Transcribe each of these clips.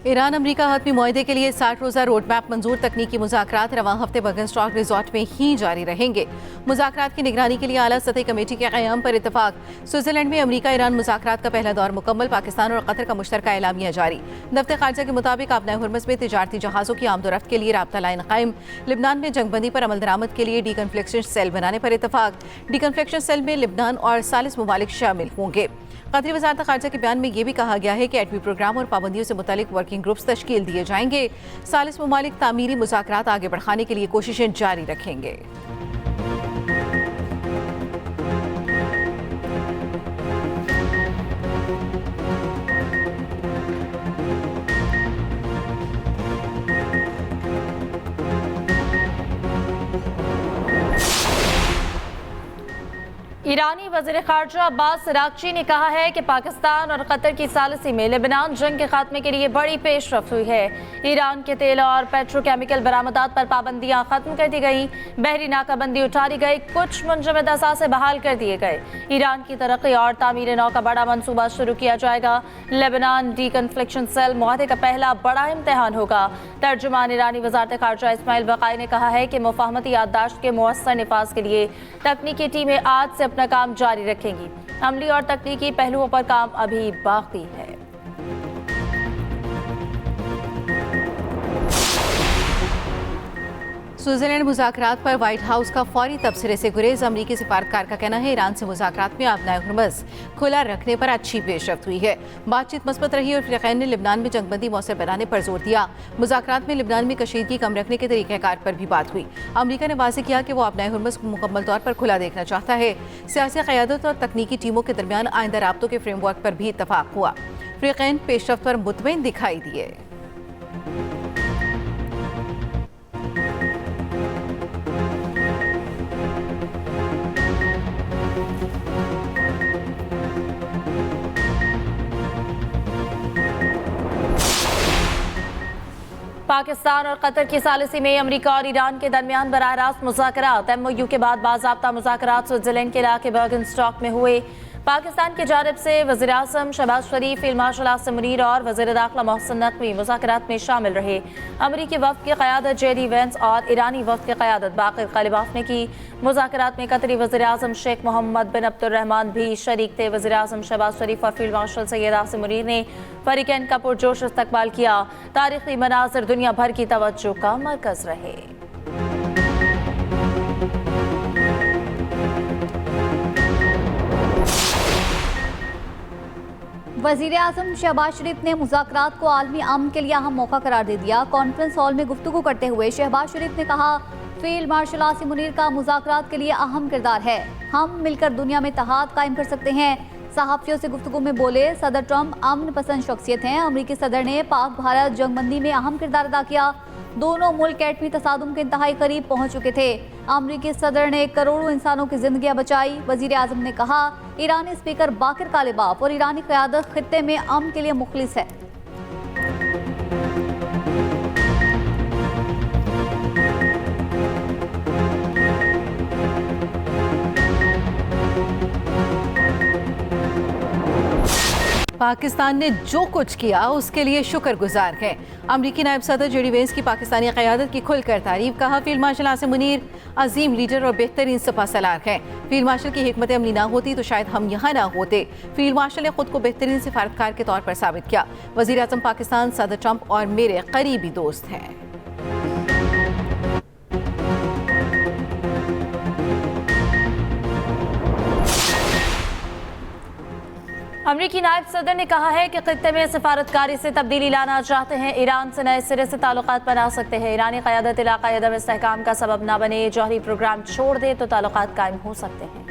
Iran अमरीका हतमी मुआहदे के लिए 60 रोज़ा रोड मैप मंजूर। तकनीकी मुज़ाकरात रवां हफ्ते बर्गनस्टॉक रिजॉर्ट में ही जारी रहेंगे। मुज़ाकरात की निगरानी के लिए आला सतही कमेटी के क़याम पर इत्तफाक। स्विट्जरलैंड में अमरीका ईरान मुज़ाकरात का पहला दौर मुकम्मल। पाकिस्तान और कतर का मुश्तरका एलामिया जारी। दफ्तर खारजा के मुताबिक आबनाए हुर्मुज़ में तिजारती जहाज़ों की आमदोरफ्त के लिए राब्ता लाइन कायम। लिबनान में जंगबंदी पर अमल दरामद के लिए डीकन्फ्लिक्शन सेल बनाने पर इत्तफाक। डीकन्फ्लिक्शन सेल में लिबनान और सालिस ममालिक शामिल होंगे। कतरी वज़ारत खारजा के बयान में यह भी कहा गया है कि एटमी प्रोग्राम और पाबंदियों से मुतालिक वर्किंग ग्रुप्स तश्कील दिए जाएंगे। सालिस ममालिक तामीरी मुज़ाकरात आगे बढ़ाने के लिए कोशिशें जारी रखेंगे। ईरानी वज़ीर ख़ारजा अब्बास अराग़ची ने कहा है कि पाकिस्तान और कतर की सालिसी में लेबनान जंग के खात्मे के लिए बड़ी पेशरफ्त हुई है। ईरान के तेल और पेट्रोकेमिकल बरामदात पर पाबंदियां खत्म कर दी गई। बहरी नाकाबंदी उठा दी गई। कुछ मुंजमद असासे बहाल कर दिए गए। ईरान की तरक्की और तामीर नौ का बड़ा मनसूबा शुरू किया जाएगा। लेबनान डीकन्फ्लिक्शन सेल मुआहदे का पहला बड़ा इम्तहान होगा। तर्जुमान ईरानी वज़ारत ख़ारजा इस्माइल बक़ाई ने कहा है कि मुफ़ाहमती याददाश्त के मुअस्सर निफाज के लिए तकनीकी टीमें आज से अपना काम जारी रखेंगी। अमली और तकनीकी पहलुओं पर काम अभी बाकी है। स्विट्जरलैंड मुज़ाकरात पर व्हाइट हाउस का फौरी तबसरे से गुरेज। अमरीकी सिफारतकार का कहना है ईरान से मुज़ाकरात में आबनाए हुर्मुज़ खुला रखने पर अच्छी पेशरफ्त हुई है। बातचीत मस्बत रही और फ़रीक़ैन ने लिबनान में जंगबंदी मौसर बनाने पर जोर दिया। मुज़ाकरात में लिबनान में कशीदगी कम रखने के तरीक़ाकार पर भी बात हुई। अमरीका ने वाज़ेह किया कि वो आबनाए हुर्मुज़ को मुकम्मल तौर पर खुला देखना चाहता है। सियासी क़यादत और तकनीकी टीमों के दरमियान आइंदा राब्तों के फ्रेमवर्क पर भी इत्तफाक हुआ। फ़रीक़ैन पेशरफ्त पर मुतमईन दिखाई दिए। पाकिस्तान और कतर की सालिसी में अमरीका और ईरान के दरमियान बराह रास्त मुज़ाकरात। MOU के बाद बाज़ाब्ता मुज़ाकरात स्विट्जरलैंड के इलाके बर्गनस्टॉक में हुए। पाकिस्तान की जानिब से वज़ीर आज़म शहबाज शरीफ, फील्ड मार्शल आसिम मुनीर और वज़ीर दाखिला मोहसिन नकवी मुज़ाकरात में शामिल रहे। अमरीकी वफ़द की क़यादत JD वैंस और ईरानी वफ़द की क़यादत बाक़िर ग़ालिबाफ ने की। मुज़ाकरात में कतरी वज़ीर आज़म शेख मोहम्मद बिन अब्दुर्रहमान भी शरीक थे। वज़ीर आज़म शहबाज शरीफ और फील्ड मार्शल सैयद आसिम मुनीर ने फ़रीक़ैन का पुरजोश इस्तक़बाल किया। तारीख़ी मनाज़िर दुनिया भर की तवज्जो का मरकज़ रहे। वज़ीर आज़म शहबाज शरीफ ने मुज़ाकरात को आलमी अमन के लिए अहम मौका करार दे दिया। कॉन्फ्रेंस हॉल में गुफ्तगू करते हुए शहबाज शरीफ ने कहा, फील्ड मार्शल आसिम मुनीर का मुज़ाकरात के लिए अहम किरदार है। हम मिलकर दुनिया में इत्तेहाद कायम कर सकते हैं। सहाफ़ियों से गुफ्तगू में बोले सदर ट्रंप अमन पसंद शख्सियत हैं। अमरीकी सदर ने पाक भारत जंगबंदी में अहम किरदार अदा किया। दोनों मुल्क एटमी तसादुम के इंतहाई करीब पहुंच चुके थे। अमरीकी सदर ने करोड़ों इंसानों की जिंदगियां बचाई। वज़ीर आज़म ने कहा, ईरानी स्पीकर बाकिर कालिबाफ और ईरानी क़यादत खित्ते में अमन के लिए मुखलिस है। पाकिस्तान ने जो कुछ किया उसके लिए शुक्रगुजार हैं। अमरीकी नायब सदर JD वैंस की पाकिस्तानी क़यादत की खुलकर तारीफ। कहा, फील्ड मार्शल आसिम मुनीर अजीम लीडर और बेहतरीन सपा सलार हैं। फील्ड मार्शल की हिकमत अमली ना होती तो शायद हम यहाँ ना होते। फील्ड मार्शल ने खुद को बेहतरीन सिफारतकार के तौर पर साबित किया। वज़ीर आज़म पाकिस्तान सदर ट्रंप और मेरे करीबी दोस्त हैं। अमरीकी नायब सदर ने कहा है कि खित्ते में सिफारतकारी से तब्दीली लाना चाहते हैं। ईरान से नए सिरे से ताल्लुकात बना सकते हैं। ईरानी क़यादत इलाक़ाई अदम इस्तेहकाम का सबब ना बने। जौहरी प्रोग्राम छोड़ दे तो ताल्लुकात कायम हो सकते हैं।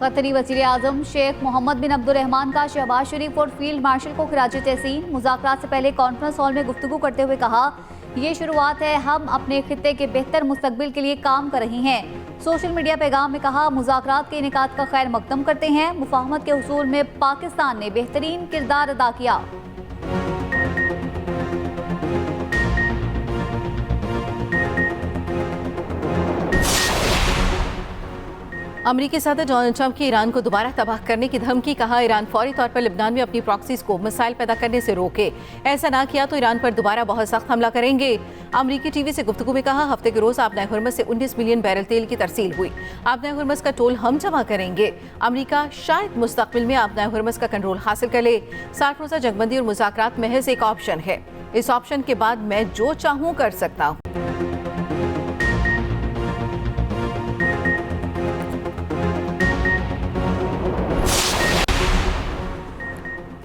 कतरी वज़ीर आज़म शेख मोहम्मद बिन अब्दुर्रहमान का शहबाज शरीफ और फील्ड मार्शल को खिराज तहसीन। मुज़ाकरात से पहले कॉन्फ्रेंस हॉल में गुफ्तगू करते हुए कहा, ये शुरुआत है। हम अपने खित्ते के बेहतर मुस्तकबिल के लिए काम कर रही हैं। सोशल मीडिया पैगाम में कहा, मुज़ाकरात के इनेकाद का खैर मकदम करते हैं। मुफाहमत के हुसूल में पाकिस्तान ने बेहतरीन किरदार अदा किया। अमरीकी सदर डोनाल्ड ट्रंप की ईरान को दोबारा तबाह करने की धमकी, कहा ईरान फौरी तौर पर लेबनान में अपनी प्रॉक्सीज को मिसाइल पैदा करने से रोके, ऐसा ना किया तो ईरान पर दोबारा बहुत सख्त हमला करेंगे। अमरीकी टीवी से गुफ्तगू में कहा, हफ्ते के रोज आबनाए हुर्मुज़ से 19 मिलियन बैरल तेल की तरसील हुई, आबनाए हुर्मुज़ का टोल हम जमा करेंगे। अमरीका शायद मुस्तकबिल में आबनाए हुर्मुज़ का कंट्रोल हासिल कर ले। 60 रोजा जंगबंदी और मुज़ाकरात महज एक ऑप्शन है, इस ऑप्शन के बाद मैं जो चाहूँ कर सकता हूँ।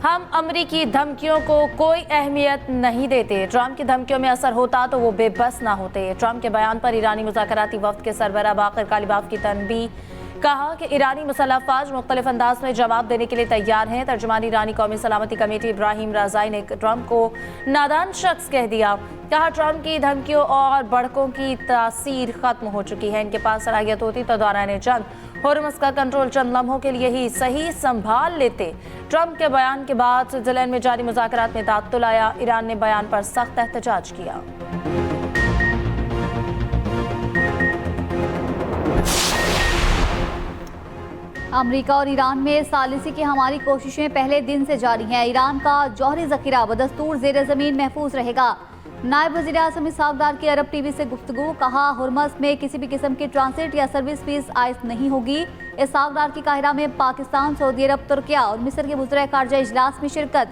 हम अमरीकी धमकियों को कोई अहमियत नहीं देते। ट्रंप की धमकियों में असर होता तो वो बेबस ना होते। ट्रंप के बयान पर ईरानी मुज़ाकराती वफ्द के सरबराह बाक़र कालिबाफ की तनबीह, कहा कि ईरानी मुसल्लह अफ़वाज मुख्तलिफ अंदाज में जवाब देने के लिए तैयार हैं। तर्जुमानी ईरानी कौमी सलामती कमेटी इब्राहिम राजाई ने ट्रंप को नादान शख्स कह दिया। कहा, ट्रंप की धमकियों और बड़कों की तासीर खत्म हो चुकी है। इनके पास सलाहियत होती तो दौरान जंग हुर्मुज़ का कंट्रोल चंद लम्हों के लिए ही सही संभाल लेते। ट्रंप के बयान के बाद स्विट्जरलैंड में जारी मुज़ाकरात में ताअत्तुल आया। ईरान ने बयान पर सख्त एहतजाज किया। अमेरिका और ईरान में सालिसी की हमारी कोशिशें पहले दिन से जारी हैं। ईरान का जौहरी जखीरा बदस्तूर ज़ेर ज़मीन महफूज रहेगा। नायब वज़ीर आज़म इसहाक़ डार की अरब टीवी से गुफ्तगू, कहा हुर्मुज़ में किसी भी किस्म की ट्रांसिट या सर्विस फीस आयद नहीं होगी। इसहाक़ डार की काहिरा में पाकिस्तान, सऊदी अरब, तुर्किया और मिस्र के वज़ीर ख़ारजा इजलास में शिरकत।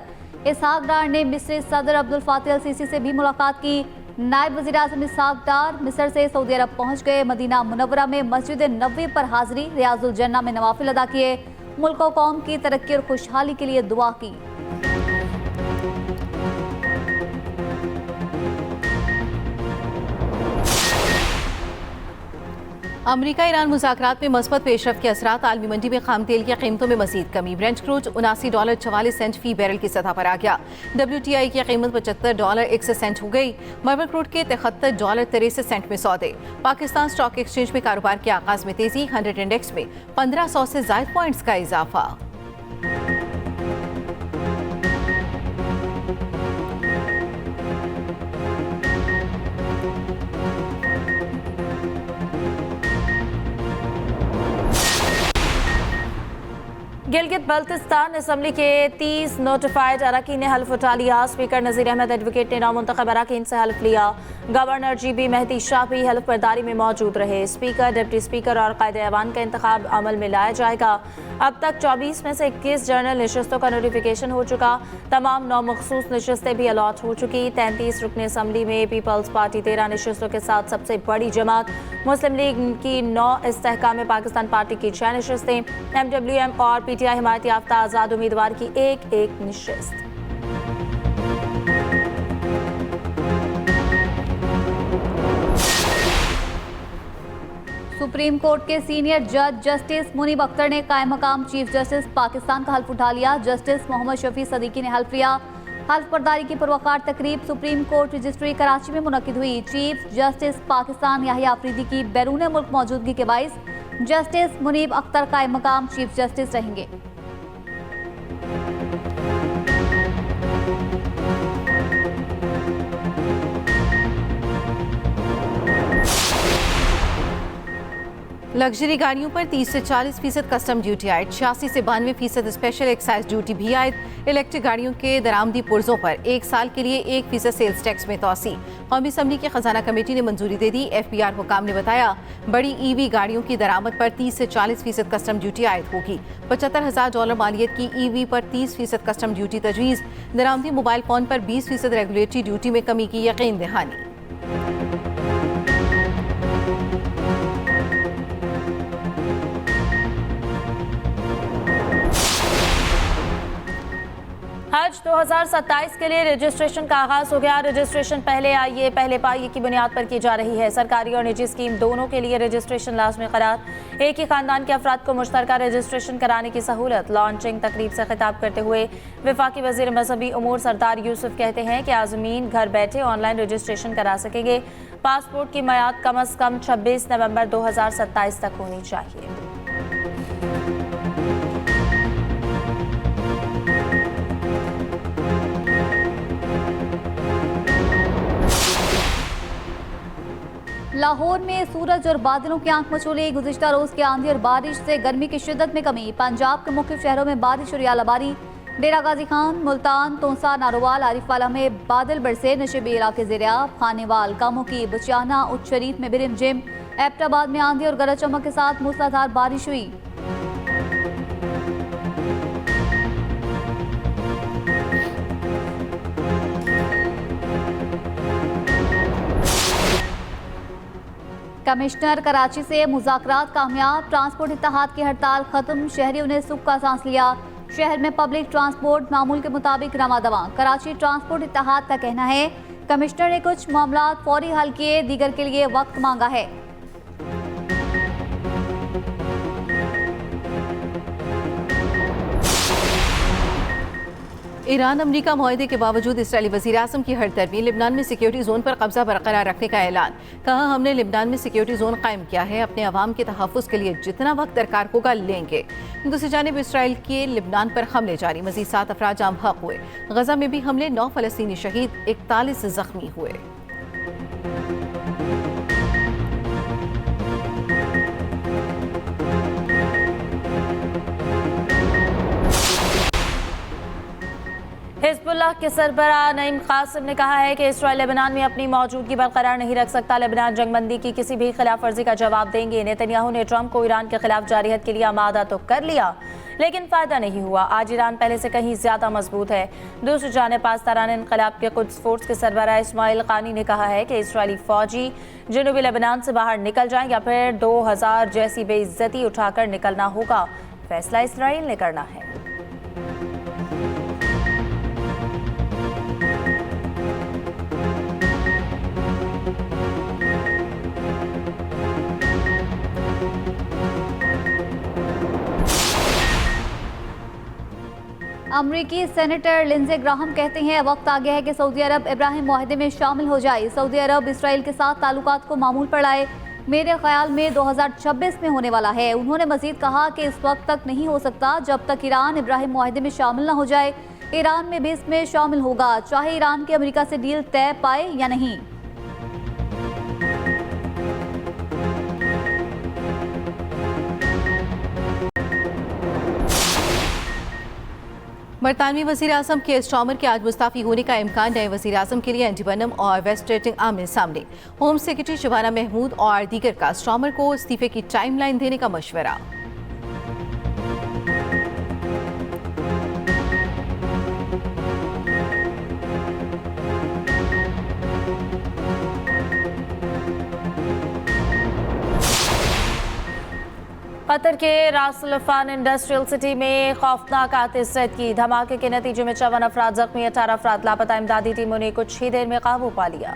इसहाक़ डार ने मिस्री सदर अब्दुल फ़ातिह अल सीसी से भी मुलाकात की। नायब वज़ीर आज़म इसहाक़ डार मिस्र से सऊदी अरब पहुँच गए। मदीना मुनव्वरा में मस्जिद नबवी पर हाज़िरी, रियाजुल जन्ना में नवाफिल अदा किए। मुल्क और कौम की तरक्की और खुशहाली के लिए दुआ की। अमरीका ईरान मुज़ाकरात में मस्बत पेशरफ के असरात, आलमी मंडी में खाम तेल की कीमतों में मज़ीद कमी। ब्रेंट क्रूड $79.44 फी बैरल की सतह पर आ गया। WTI की कीमत $75.61 हो गई। मर्मर क्रूड के $73.63 में सौदे। पाकिस्तान स्टॉक एक्सचेंज में कारोबार के आगाज में तेजी, 100 इंडेक्स में 1500 से ज़ायद पॉइंट्स का इजाफा। गिलगित बल्तिस्तान असम्बली के 30 नोटिफाइड अरकान ने हल्फ उठा लिया। स्पीकर नज़ीर अहमद एडवोकेट ने नामुंतखब अरकान से हल्फ लिया। गवर्नर GB मेहदी शाह भी हल्फ बर्दारी में मौजूद रहे। स्पीकर, डिप्टी स्पीकर और कायदे ऐवान का इंतखाब अमल में लाया जाएगा। अब तक 24 में से 21 जनरल नशस्तों का नोटिफिकेशन हो चुका। तमाम 9 मखसूस नशस्तें भी अलॉट हो चुकी। 33 रुकने असम्बली में पीपल्स पार्टी 13 नशस्तों के साथ सबसे बड़ी जमात। मुस्लिम लीग की 9, इस्तेहकाम पाकिस्तान पार्टी की 6 नशस्तें, MWM और PTI हिमायत याफ्ता आज़ाद उम्मीदवार की एक नशस्त। सुप्रीम कोर्ट के सीनियर जज जस्टिस मुनीब अख्तर ने कायम मकाम चीफ जस्टिस पाकिस्तान का हल्फ उठा लिया। जस्टिस मोहम्मद शफी सदीकी ने हल्फ लिया। हल्फ बर्दारी की पुरवकार तकरीब सुप्रीम कोर्ट रजिस्ट्री कराची में मुनक्किद हुई। चीफ जस्टिस पाकिस्तान याहिया अफरीदी की बैरून मुल्क मौजूदगी के बाइस जस्टिस मुनीब अख्तर कायम मकाम चीफ जस्टिस रहेंगे। लग्जरी गाड़ियों पर 30 से 40% कस्टम ड्यूटी आयद, 86 से 92% स्पेशल एक्साइज ड्यूटी भी आयद। इलेक्ट्रिक गाड़ियों के दरामदी पुर्जों पर 1 साल के लिए 1% सेल्स टैक्स में तोसी। कौमी असम्बली की खजाना कमेटी ने मंजूरी दे दी। FBR हुकाम ने बताया, बड़ी EV गाड़ियों की दरामद पर 30 से 40% कस्टम ड्यूटी आयद होगी। $75,000 मालियत की EV पर 30% कस्टम ड्यूटी तजवीज़। दरामदी मोबाइल फ़ोन पर 20% रेगुलेटरी ड्यूटी में कमी की यकीन दहानी। हज 2027 के लिए रजिस्ट्रेशन का आगाज हो गया। रजिस्ट्रेशन पहले आइए पहले पाइए की बुनियाद पर की जा रही है। सरकारी और निजी स्कीम दोनों के लिए रजिस्ट्रेशन लाजमी करार। एक ही खानदान के अफराद को मुश्तरका रजिस्ट्रेशन कराने की सहूलत। लॉन्चिंग तकरीब से खिताब करते हुए वफाकी वजीर मजहबी उमूर सरदार यूसुफ कहते हैं कि आज़मीन घर बैठे ऑनलाइन रजिस्ट्रेशन करा सकेंगे। पासपोर्ट की मियाद कम अज़ कम 26 नवंबर 2027 तक होनी चाहिए। लाहौर में सूरज और बादलों की आंख मचोली। गुज़िश्ता रोज की आंधी और बारिश से गर्मी की शिद्दत में कमी। पंजाब के मुख्य शहरों में बारिश और आलाबारी। डेरा गाजी खान, मुल्तान, तोसा, नारोवाल, आरिफवाला में बादल बरसे। नशेबी इलाके ज़ेर-आब। खानेवाल, कामोकी, बचियाना, उच्च शरीफ में बिरिम जिम। एबटाबाद में आंधी और गरज चमक के साथ मूसलाधार बारिश हुई। कमिश्नर कराची से मुज़ाकरात कामयाब। ट्रांसपोर्ट इत्तेहाद की हड़ताल खत्म। शहरियों ने सुख का सांस लिया। शहर में पब्लिक ट्रांसपोर्ट मामूल के मुताबिक रवां-दवां। कराची ट्रांसपोर्ट इत्तेहाद का कहना है कमिश्नर ने कुछ मामला फौरी हल किए, दीगर के लिए वक्त मांगा है। ईरान अमरीका मुआहदे के बावजूद इसराइली वज़ीर-ए-आज़म की हरदर्मी। लिबनान में सिक्योरिटी जोन पर कब्जा बरकरार रखने का ऐलान। कहा, हमने लिबनान में सिक्योरिटी जोन कायम किया है, अपने अवाम के तहफ़्फ़ुज़ के लिए जितना वक्त दरकार होगा लेंगे। दूसरी जानिब इसराइल के लिबनान पर हमले जारी। मज़ीद 7 अफराद जाम हक़ हुए। गजा में भी हमले, 9 फ़लस्तीनी शहीद, 41 ज़ख्मी हुए। हिज़्बुल्लाह के सरबराह नईम कासिम ने कहा है कि इसराइल लेबनान में अपनी मौजूदगी बरकरार नहीं रख सकता। लेबनान जंगबंदी की किसी भी खिलाफ वर्जी का जवाब देंगे। नेतन्याहू ने ट्रंप को ईरान के खिलाफ जारहियत के लिए आमादा तो कर लिया, लेकिन फ़ायदा नहीं हुआ। आज ईरान पहले से कहीं ज़्यादा मजबूत है। दूसरी जानिब पासदारान इनकलाब के कुद्स फोर्स के सरबराह इस्माइल कानी ने कहा है कि इसराइली फ़ौजी जनूबी लेबनान से बाहर निकल जाएं या फिर 2000 जैसी बेइज्जती उठाकर निकलना होगा। फैसला इसराइल ने करना है। अमरीकी सेनेटर लिंडसे ग्राहम कहते हैं वक्त आ गया है कि सऊदी अरब इब्राहिम मुआहदे में शामिल हो जाए। सऊदी अरब इसराइल के साथ ताल्लुकात को मामूल पर लाए, मेरे ख्याल में 2026 में होने वाला है। उन्होंने मजीद कहा कि इस वक्त तक नहीं हो सकता जब तक ईरान इब्राहिम मुआहदे में शामिल न हो जाए। ईरान में भी इसमें शामिल होगा, चाहे ईरान की अमरीका से डील तय पाए या नहीं। बरतानवी वज़ीर-ए-आज़म के स्टार्मर के आज मुस्ताफ़ी होने का इम्कान। नए वज़ीर-ए-आज़म के लिए एंडी बनम और वेस्टरेटिंग आमने सामने। होम सेक्रेटरी शबाना महमूद और दीगर का स्टार्मर को इस्तीफे की टाइमलाइन देने का मशवरा। कतर के रास अल अफ़ान इंडस्ट्रियल सिटी में खौफनाक आतिशबाज़ी की धमाके के नतीजे में 54 अफराद जख्मी, 18 अफराद लापता। इमदादी टीमों ने कुछ ही देर में काबू पा लिया।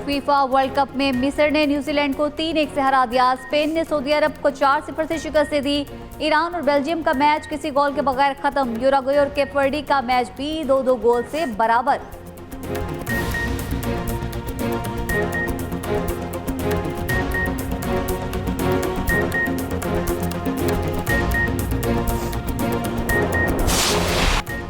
फीफा वर्ल्ड कप में मिस्र ने न्यूजीलैंड को 3-1 से हरा दिया। स्पेन ने सऊदी अरब को 4-0 से शिकस्त दे दी। ईरान और बेल्जियम का मैच किसी गोल के बगैर खत्म। यूरुग्वे और केप वर्डे का मैच भी 2-2 गोल से बराबर।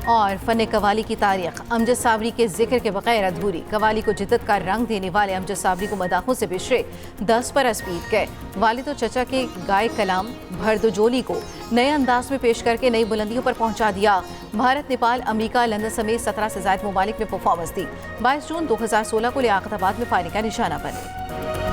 और फ़न कवाली की तारीख अमजद साबरी के जिक्र के बगैर अधूरी। कवाली को जिद्दत का रंग देने वाले अमजद साबरी को मदाहों से बिशरे 10 पर पीट गए। वालिद और चचा के गाय कलाम भरदोजोली को नए अंदाज में पेश करके नई बुलंदियों पर पहुंचा दिया। भारत, नेपाल, अमेरिका, लंदन समेत 17 से ज़ायद ममालिक में परफॉर्मेंस दी। 22 जून 2016 को लियाकताबाद में फायरिंग का निशाना बने।